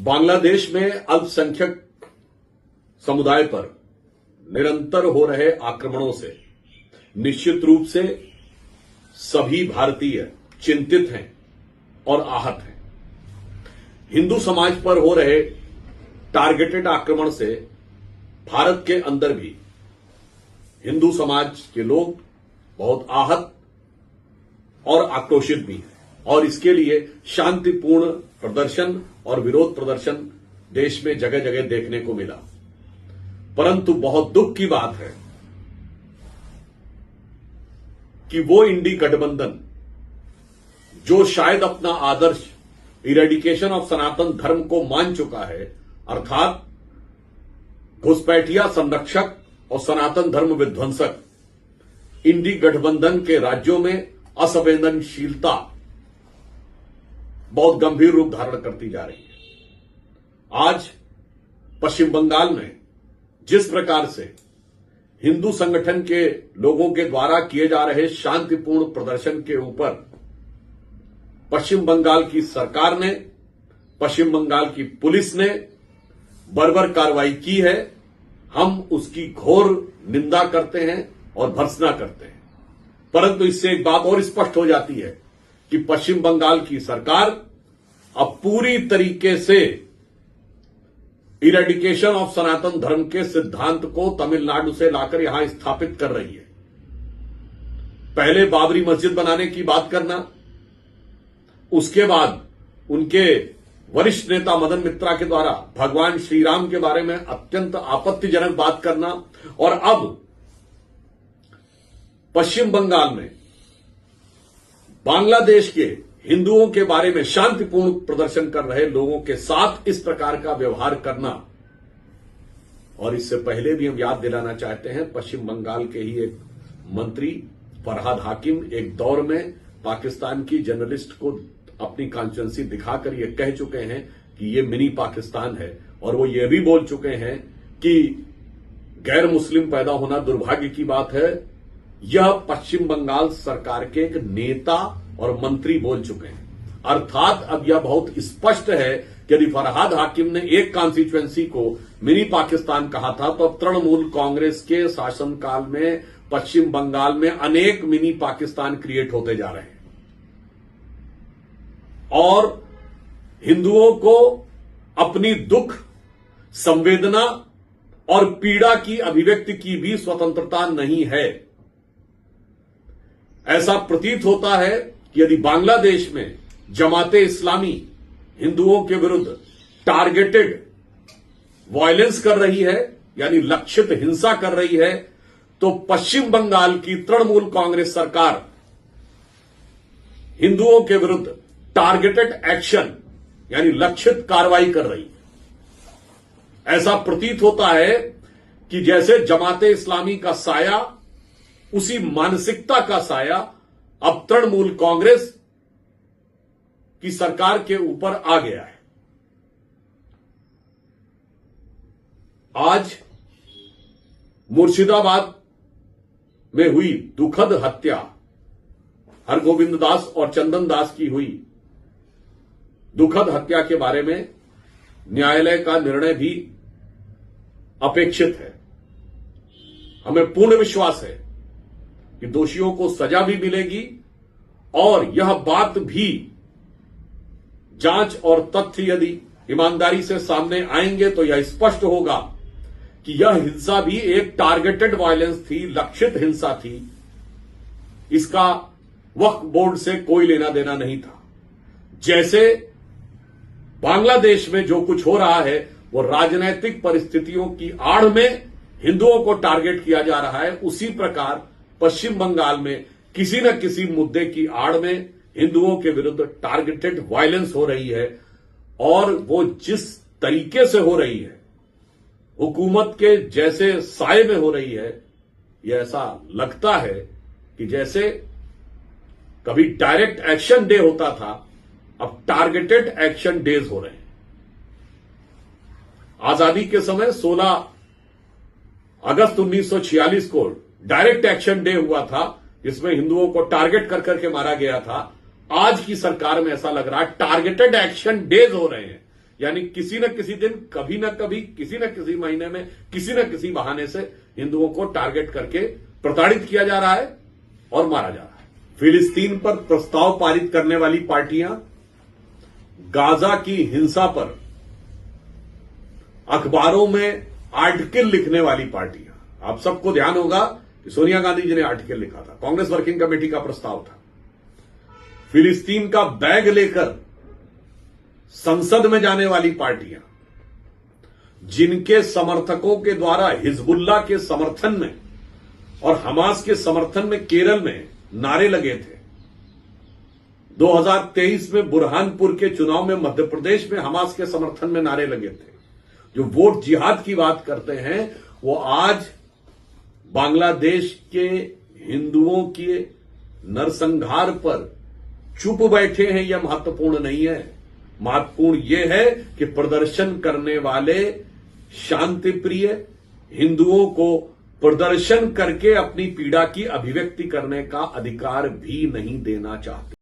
बांग्लादेश में अल्पसंख्यक समुदाय पर निरंतर हो रहे आक्रमणों से निश्चित रूप से सभी भारतीय चिंतित हैं और आहत हैं। हिंदू समाज पर हो रहे टारगेटेड आक्रमण से भारत के अंदर भी हिंदू समाज के लोग बहुत आहत और आक्रोशित भी हैं और इसके लिए शांतिपूर्ण प्रदर्शन और विरोध प्रदर्शन देश में जगह जगह देखने को मिला। परंतु बहुत दुख की बात है कि वो इंडी गठबंधन जो शायद अपना आदर्श इरेडिकेशन ऑफ सनातन धर्म को मान चुका है, अर्थात घुसपैठिया संरक्षक और सनातन धर्म विध्वंसक, इंडी गठबंधन के राज्यों में असंवेदनशीलता बहुत गंभीर रूप धारण करती जा रही है। आज पश्चिम बंगाल में जिस प्रकार से हिंदू संगठन के लोगों के द्वारा किए जा रहे शांतिपूर्ण प्रदर्शन के ऊपर पश्चिम बंगाल की सरकार ने, पश्चिम बंगाल की पुलिस ने बर्बर कार्रवाई की है, हम उसकी घोर निंदा करते हैं और भर्त्सना करते हैं। परंतु इससे एक बात और स्पष्ट हो जाती है कि पश्चिम बंगाल की सरकार अब पूरी तरीके से इरेडिकेशन ऑफ सनातन धर्म के सिद्धांत को तमिलनाडु से लाकर यहां स्थापित कर रही है। पहले बाबरी मस्जिद बनाने की बात करना, उसके बाद उनके वरिष्ठ नेता मदन मित्रा के द्वारा भगवान श्री राम के बारे में अत्यंत आपत्तिजनक बात करना, और अब पश्चिम बंगाल में बांग्लादेश के हिंदुओं के बारे में शांतिपूर्ण प्रदर्शन कर रहे लोगों के साथ इस प्रकार का व्यवहार करना। और इससे पहले भी हम याद दिलाना चाहते हैं, पश्चिम बंगाल के ही एक मंत्री फरहाद हाकिम एक दौर में पाकिस्तान की जर्नलिस्ट को अपनी कॉन्स्टिट्यूएंसी दिखाकर ये कह चुके हैं कि ये मिनी पाकिस्तान है, और वो ये भी बोल चुके हैं कि गैर मुस्लिम पैदा होना दुर्भाग्य की बात है। यह पश्चिम बंगाल सरकार के एक नेता और मंत्री बोल चुके हैं। अर्थात अब यह बहुत स्पष्ट है कि यदि फरहाद हाकिम ने एक कॉन्स्टिट्यूएंसी को मिनी पाकिस्तान कहा था, तो अब तृणमूल कांग्रेस के शासनकाल में पश्चिम बंगाल में अनेक मिनी पाकिस्तान क्रिएट होते जा रहे हैं और हिंदुओं को अपनी दुख, संवेदना और पीड़ा की अभिव्यक्ति की भी स्वतंत्रता नहीं है। ऐसा प्रतीत होता है कि यदि बांग्लादेश में जमाते इस्लामी हिंदुओं के विरुद्ध टारगेटेड वायलेंस कर रही है, यानी लक्षित हिंसा कर रही है, तो पश्चिम बंगाल की तृणमूल कांग्रेस सरकार हिंदुओं के विरुद्ध टारगेटेड एक्शन यानी लक्षित कार्रवाई कर रही है। ऐसा प्रतीत होता है कि जैसे जमाते इस्लामी का साया, उसी मानसिकता का साया अब तृणमूल कांग्रेस की सरकार के ऊपर आ गया है। आज मुर्शिदाबाद में हुई दुखद हत्या, हरगोविंद दास और चंदन दास की हुई दुखद हत्या के बारे में न्यायालय का निर्णय भी अपेक्षित है। हमें पूर्ण विश्वास है कि दोषियों को सजा भी मिलेगी और यह बात भी जांच और तथ्य यदि ईमानदारी से सामने आएंगे तो यह स्पष्ट होगा कि यह हिंसा भी एक टारगेटेड वायलेंस थी, लक्षित हिंसा थी। इसका वक्फ बोर्ड से कोई लेना देना नहीं था। जैसे बांग्लादेश में जो कुछ हो रहा है वो राजनीतिक परिस्थितियों की आड़ में हिंदुओं को टारगेट किया जा रहा है, उसी प्रकार पश्चिम बंगाल में किसी न किसी मुद्दे की आड़ में हिंदुओं के विरुद्ध टारगेटेड वायलेंस हो रही है। और वो जिस तरीके से हो रही है, हुकूमत के जैसे साए में हो रही है, यह ऐसा लगता है कि जैसे कभी डायरेक्ट एक्शन डे होता था, अब टारगेटेड एक्शन डेज हो रहे हैं। आजादी के समय 16 अगस्त 1946 को डायरेक्ट एक्शन डे हुआ था, जिसमें हिंदुओं को टारगेट कर करके मारा गया था। आज की सरकार में ऐसा लग रहा है टारगेटेड एक्शन डेज हो रहे हैं, यानी किसी न किसी दिन, कभी न कभी, किसी न किसी महीने में, किसी न किसी बहाने से हिंदुओं को टारगेट करके प्रताड़ित किया जा रहा है और मारा जा रहा है। फिलिस्तीन पर प्रस्ताव पारित करने वाली पार्टियां, गाजा की हिंसा पर अखबारों में आर्टिकल लिखने वाली पार्टियां, आप सबको ध्यान होगा कि सोनिया गांधी जी ने आर्टिकल लिखा था, कांग्रेस वर्किंग कमेटी का प्रस्ताव था। फिलिस्तीन का बैग लेकर संसद में जाने वाली पार्टियां, जिनके समर्थकों के द्वारा हिजबुल्लाह के समर्थन में और हमास के समर्थन में केरल में नारे लगे थे, 2023 में बुरहानपुर के चुनाव में मध्य प्रदेश में हमास के समर्थन में नारे लगे थे, जो वोट जिहाद की बात करते हैं, वो आज बांग्लादेश के हिंदुओं के नरसंहार पर चुप बैठे हैं। यह महत्वपूर्ण नहीं है। महत्वपूर्ण यह है कि प्रदर्शन करने वाले शांति प्रिय हिंदुओं को प्रदर्शन करके अपनी पीड़ा की अभिव्यक्ति करने का अधिकार भी नहीं देना चाहते।